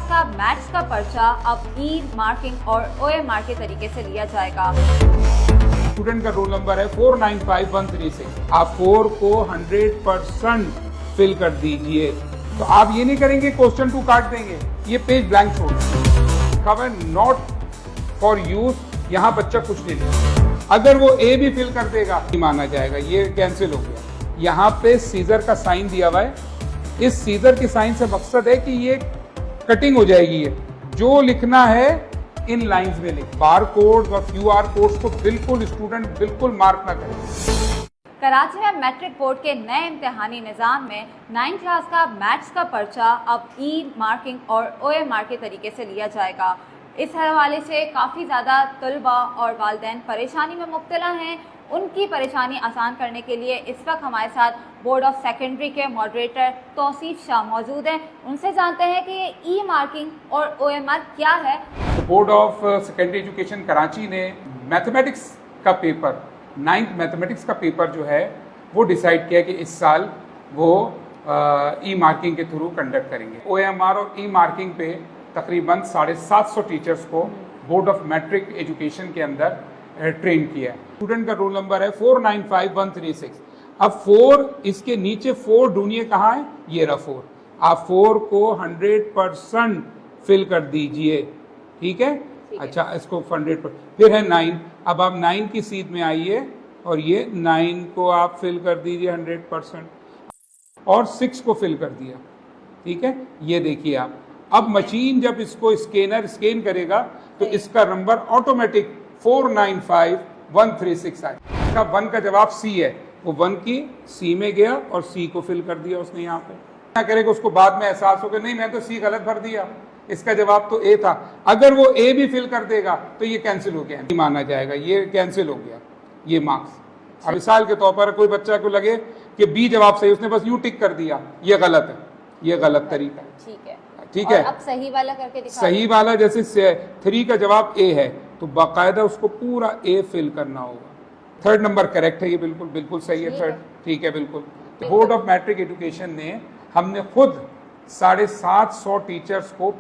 का मैथ्स का पर्चा अब ई मार्किंग और ओएमआर के तरीके से लिया जाएगा। स्टूडेंट का रोल नंबर है 495136। आप 4 को 100% फिल कर दीजिए। तो आप ये नहीं करेंगे क्वेश्चन 2 काट देंगे, ये पेज ब्लैंक छोड़ देंगे। नॉट फॉर यूज, यहाँ बच्चा कुछ नहीं लिखेगा। अगर वो ए भी फिल कर देगा नहीं माना जाएगा, ये कैंसिल हो गया। यहाँ पे सीजर का साइन दिया हुआ है, इस सीजर के साइन से मकसद है कि ये कटिंग हो जाएगी। ये जो लिखना है इन लाइंस में लिख। बार कोड और क्यूआर कोड्स को बिल्कुल स्टूडेंट बिल्कुल मार्क ना करें। कराची में मैट्रिक बोर्ड के नए इम्तिहानी निज़ाम में 9th क्लास का मैथ्स का पर्चा अब ई मार्किंग और ओएमआर के तरीके से लिया जाएगा। इस हवाले से काफ़ी ज़्यादा तलबा और वालिदैन परेशानी में मुब्तला हैं। उनकी परेशानी आसान करने के लिए इस वक्त हमारे साथ बोर्ड ऑफ सेकेंडरी के मॉडरेटर तौसीफ शाह मौजूद हैं। उनसे जानते हैं कि ये ई मार्किंग और ओएमआर क्या है। Board of secondary education Karachi ने मैथमेटिक्स का पेपर 9th मैथमेटिक्स का पेपर जो है वो डिसाइड किया कि इस साल वो ई मार्किंग के थ्रू कंडक्ट करेंगे। ओएमआर और ई मार्किंग पे तकरीबन 750 टीचर्स को बोर्ड ऑफ मैट्रिक एजुकेशन के अंदर ट्रेन किया है। स्टूडेंट का रोल नंबर है 495136। अब 4 इसके नीचे 4 ढूंढिए कहाँ है, ये रहा 4। आप 4 को 100% फिल कर दीजिए, ठीक है। अच्छा, इसको 100%। फिर है 9। अब आप 9 की सीट में आइए और ये 9 को आप फिल कर दीजिए 100% और 6 को फिल कर दिया, ठीक है। ये देखिए आप, अब मशीन जब इसको स्कैन करेगा तो इसका नंबर ऑटोमेटिक 495136 आए। इसका 1 का जवाब सी है, वो 1 की सी में गया और सी को फिल कर दिया उसने। यहाँ पे क्या करेगा, उसको बाद में एहसास होगा नहीं मैं तो सी गलत भर दिया, इसका जवाब तो ए था। अगर वो ए भी फिल कर देगा तो ये कैंसिल हो गया, नहीं माना जाएगा, ये कैंसिल हो गया ये मार्क्स। अब मिसाल के तौर पर कोई बच्चा को लगे कि बी जवाब सही, उसने बस यूं टिक कर दिया, ये गलत है, ये गलत तरीका है, ठीक है, ठीक है। अब सही वाला करके दिखा। सही वाला जैसे 3 का जवाब ए है तो बाकायदा उसको पूरा ए फिल करना होगा। 3rd नंबर करेक्ट है, ये बिल्कुल बिल्कुल सही है 3rd, ठीक है बिल्कुल। बोर्ड ऑफ मैट्रिक एजुकेशन ने हमने खुद 750 टीचर्स को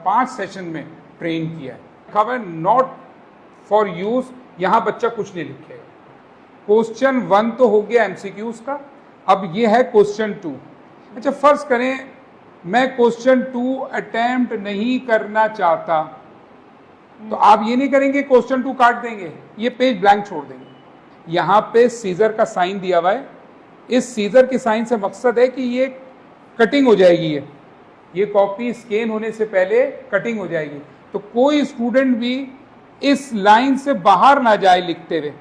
5 सेशन में ट्रेन किया है। खबर नॉट फॉर यूज, यहाँ बच्चा कुछ नहीं लिखेगा। क्वेश्चन 1 तो हो गया एमसीक्यूज का, अब ये है क्वेश्चन 2। अच्छा, फर्ज करें मैं क्वेश्चन 2 अटेम्प्ट नहीं करना चाहता, तो आप ये नहीं करेंगे क्वेश्चन 2 काट देंगे, ये पेज ब्लैंक छोड़ देंगे। यहाँ पे सीजर का साइन दिया हुआ है, इस सीजर के साइन से मकसद है कि ये कटिंग हो जाएगी, ये कॉपी स्कैन होने से पहले कटिंग हो जाएगी। तो कोई स्टूडेंट भी इस लाइन से बाहर ना जाए लिखते हुए,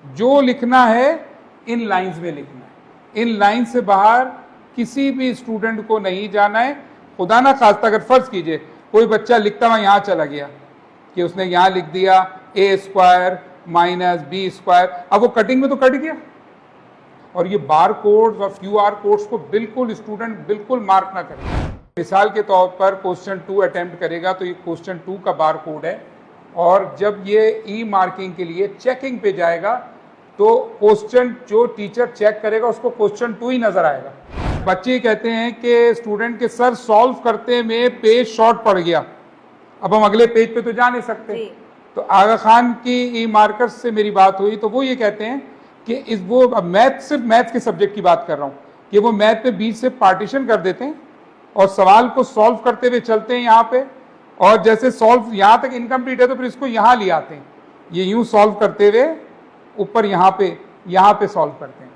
जो लिखना है इन लाइंस में लिखना है, इन लाइन से बाहर किसी भी स्टूडेंट को नहीं जाना है। खुदा ना खास्ता अगर फर्ज कीजिए कोई बच्चा लिखता हुआ यहाँ चला गया कि उसने यहाँ लिख दिया a² - b², अब वो कटिंग में तो कट गया। और ये बार कोड्स और क्यूआर कोड्स को बिल्कुल स्टूडेंट बिल्कुल मार्क ना करें। मिसाल के तौर पर क्वेश्चन 2 अटेम्प्ट करेगा तो ये क्वेश्चन 2 का बार कोड है, और जब ये ई मार्किंग के लिए चेकिंग पे जाएगा तो क्वेश्चन जो टीचर चेक करेगा उसको क्वेश्चन 2 ही नजर आएगा। बच्चे कहते हैं कि स्टूडेंट के सर सॉल्व करते में पेज शॉर्ट पड़ गया, अब हम अगले पेज पे तो जा नहीं सकते। तो आगा खान की ई मार्कर्स से मेरी बात हुई तो वो ये कहते हैं कि इस वो मैथ, सिर्फ मैथ के सब्जेक्ट की बात कर रहा हूँ, कि वो मैथ पे बीच से पार्टीशन कर देते हैं और सवाल को सॉल्व करते हुए चलते हैं यहाँ पे, और जैसे सॉल्व यहाँ तक इनकम्प्लीट है तो फिर इसको यहाँ ले आते हैं, ये यूँ सॉल्व करते हुए ऊपर यहाँ पे सॉल्व करते हैं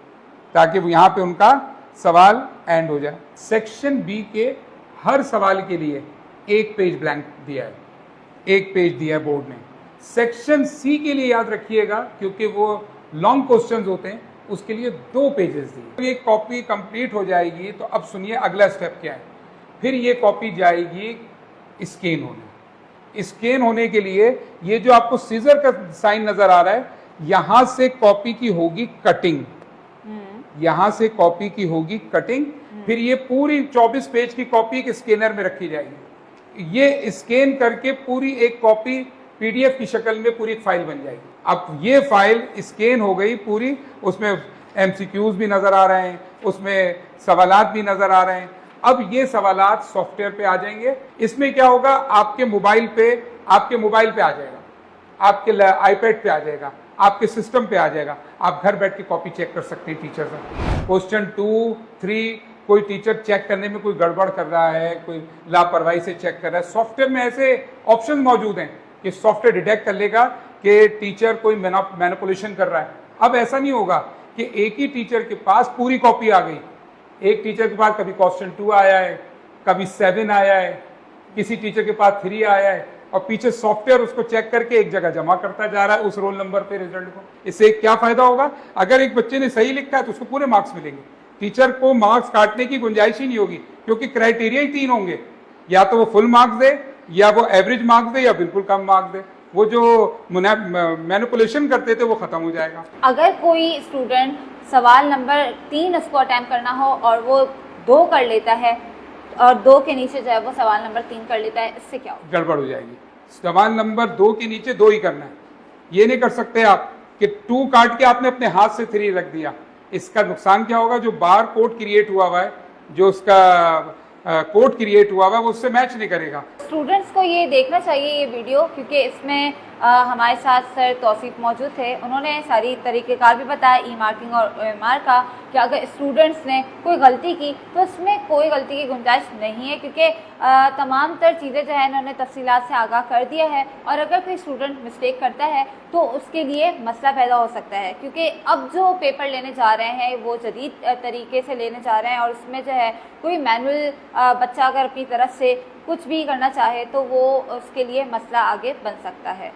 ताकि वो यहाँ पे उनका सवाल एंड हो जाए। सेक्शन बी के हर सवाल के लिए 1 पेज ब्लैंक दिया है, 1 पेज दिया है बोर्ड ने। सेक्शन सी के लिए याद रखिएगा क्योंकि वो लॉन्ग क्वेश्चंस होते हैं, उसके लिए 2 पेजेस दिए। ये कॉपी कंप्लीट हो जाएगी तो अब सुनिए अगला स्टेप क्या है। फिर ये कॉपी जाएगी स्कैन होने। स्कैन होने के लिए ये जो आपको सीजर का साइन नजर आ रहा है, यहां से कॉपी की होगी कटिंग, यहां से कॉपी की होगी कटिंग। फिर ये पूरी 24 पेज की कॉपी एक स्कैनर में रखी जाएगी। ये स्कैन करके पूरी एक कॉपी पीडीएफ की शक्ल में पूरी एक फाइल बन जाएगी। अब ये फाइल स्कैन हो गई पूरी, उसमें एमसीक्यूज भी नजर आ रहे हैं, उसमें सवालात भी नजर आ रहे हैं। अब ये सवालात सॉफ्टवेयर पे आ जाएंगे। इसमें क्या होगा, आपके मोबाइल पे आ जाएगा, आपके आईपैड पे आ जाएगा, आपके सिस्टम पे आ जाएगा। आप घर बैठ के कॉपी चेक कर सकते हैं टीचर से। क्वेश्चन 2, 3 कोई टीचर चेक करने में कोई गड़बड़ कर रहा है, कोई लापरवाही से चेक कर रहा है, सॉफ्टवेयर में ऐसे ऑप्शन मौजूद हैं कि सॉफ्टवेयर डिटेक्ट कर लेगा कि टीचर कोई मैनिपुलेशन कर रहा है। अब ऐसा नहीं होगा कि एक ही टीचर के पास पूरी कॉपी आ गई। एक टीचर के पास कभी क्वेश्चन 2 आया है, कभी 7 आया है, किसी टीचर के पास 3 आया है, और पीछे सॉफ्टवेयर उसको चेक करके एक जगह जमा करता जा रहा है उस रोल नंबर पे रिजल्ट को। इससे क्या फायदा होगा, अगर एक बच्चे ने सही लिखा है तो उसको पूरे मार्क्स मिलेंगे, टीचर को मार्क्स काटने की गुंजाइश ही नहीं होगी, क्योंकि क्राइटेरिया ही 3 होंगे, या तो वो फुल मार्क्स दे, या वो एवरेज मार्क्स दे, या बिल्कुल कम मार्क्स दे। वो जो मैनिपुलेशन करते थे वो खत्म हो जाएगा। अगर कोई स्टूडेंट सवाल नंबर 3 उसको अटैम्प्ट करना हो और वो 2 कर लेता है और 2 के नीचे जो है वो सवाल नंबर 3 कर लेता है, इससे क्या होगा? गड़बड़ हो जाएगी। सवाल नंबर 2 के नीचे 2 ही करना है। ये नहीं कर सकते आप कि 2 काट के आपने अपने हाथ से 3 रख दिया। इसका नुकसान क्या होगा, जो बार कोड क्रिएट हुआ है, जो उसका कोड क्रिएट हुआ है, वो उससे मैच नहीं करेगा। स्टूडेंट्स को ये देखना चाहिए ये वीडियो, क्योंकि इसमें हमारे साथ सर तौसीफ मौजूद थे। उन्होंने सारी तरीक़ेकार भी बताया ई मार्किंग और OMR का, कि अगर स्टूडेंट्स ने कोई गलती की तो इसमें कोई गलती की गुंजाइश नहीं है, क्योंकि तमाम तर चीज़ें जो है इन्होंने तफसीलात से आगाह कर दिया है। और अगर कोई स्टूडेंट मिस्टेक करता है तो उसके लिए मसला पैदा हो सकता है, क्योंकि अब जो पेपर लेने जा रहे हैं वो जदीद तरीके से लेने जा रहे हैं, और उसमें जो है कोई मैनुअल बच्चा अगर अपनी तरफ से कुछ भी करना चाहे तो वो उसके लिए मसला आगे बन सकता है।